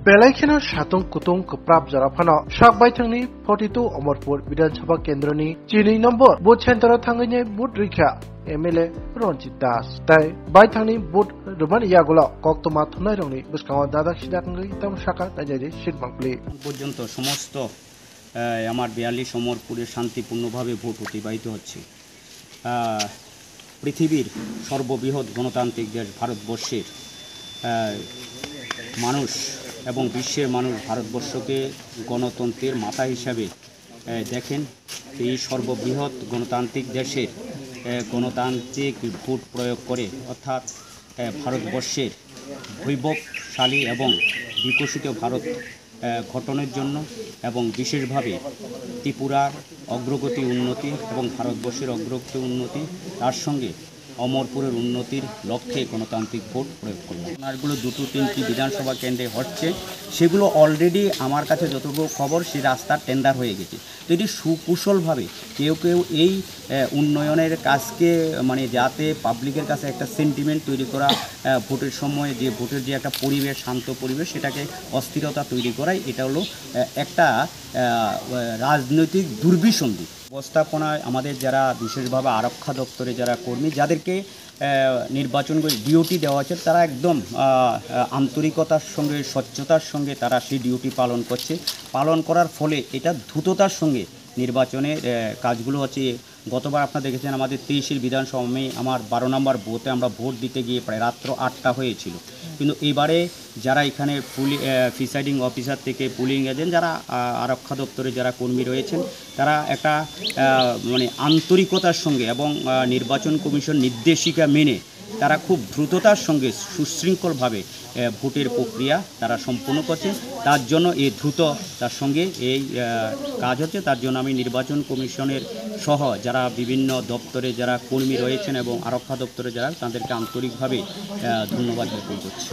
बेलायखेना सातुं कुतुं कप्राब जराफानो साकबायथांनि 42 अमरपुर विधानसभा केन्द्रनि 2 number booth सेन्टाराव थांगैनि booth रैखा MLA Ranjit दास ताई बायथांनि बुथ रुमान यागुला कक्तमा थुनाय रंनि बुसकांव दादा सिदाखंगै तम शाखा ताइजारि सिटमांप्ले পর্যন্ত সমস্ত আমার 42 অমরপুরে শান্তিপূর্ণভাবে ভোট অতিবাহিত হচ্ছে। পৃথিবীর সর্ববৃহৎ গণতান্ত্রিক দেশ ভারতবর্ষের মানুষ এবং বিশ্বের মানুষ ভারতবর্ষকে গণতন্ত্রের মাথা হিসাবে দেখেন। এই সর্ববৃহৎ গণতান্ত্রিক দেশের গণতান্ত্রিক ভোট প্রয়োগ করে অর্থাৎ ভারতবর্ষের বৈভবশালী এবং বিকশিত ভারত গঠনের জন্য এবং বিশেষভাবে ত্রিপুরার অগ্রগতি উন্নতি এবং ভারতবর্ষের অগ্রগতি উন্নতি তার সঙ্গে অমরপুরের উন্নতির লক্ষ্যে গণতান্ত্রিক ভোট প্রয়োগ করলাম। আপনারগুলো 2-3টি বিধানসভা কেন্দ্রে হচ্ছে, সেগুলো অলরেডি আমার কাছে যতটুকু খবর সেই রাস্তার টেন্ডার হয়ে গেছে। তো এটি সুকুশলভাবে কেউ এই উন্নয়নের কাজকে মানে যাতে পাবলিকের কাছে একটা সেন্টিমেন্ট তৈরি করা, ভোটের সময় যে ভোটের যে একটা পরিবেশ, শান্ত পরিবেশ, সেটাকে অস্থিরতা তৈরি করাই এটা হলো একটা রাজনৈতিক দুর্বিসন্ধি। ব্যবস্থাপনায় আমাদের যারা বিশেষভাবে আরক্ষা দপ্তরে যারা কর্মী, যাদেরকে নির্বাচন করে ডিউটি দেওয়া হচ্ছে, তারা একদম আন্তরিকতার সঙ্গে স্বচ্ছতার সঙ্গে তারা সেই ডিউটি পালন করার ফলে এটা দ্রুততার সঙ্গে নির্বাচনের কাজগুলো হচ্ছে। গতবার আপনারা দেখেছেন আমাদের 23-এর বিধানসভা আমার 12 নম্বর বুথে আমরা ভোট দিতে গিয়ে প্রায় রাত্র 8টা হয়েছিল। কিন্তু এবারে যারা এখানে প্রিসাইডিং অফিসার থেকে পুলিং এজেন্ট, যারা আরক্ষা দপ্তরে যারা কর্মী রয়েছেন, তারা একটা মানে আন্তরিকতার সঙ্গে এবং নির্বাচন কমিশন নির্দেশিকা মেনে তারা খুব দ্রুততার সঙ্গে সুশৃঙ্খলভাবে ভোটের প্রক্রিয়া তারা সম্পূর্ণ করছে। তার জন্য এই দ্রুততার সঙ্গে এই কাজ হচ্ছে। তার জন্য আমি নির্বাচন কমিশনের সহ যারা বিভিন্ন দপ্তরে যারা কর্মী রয়েছেন এবং আরক্ষা দপ্তরে যারা, তাদেরকে আন্তরিকভাবে ধন্যবাদ জ্ঞাপন করছি।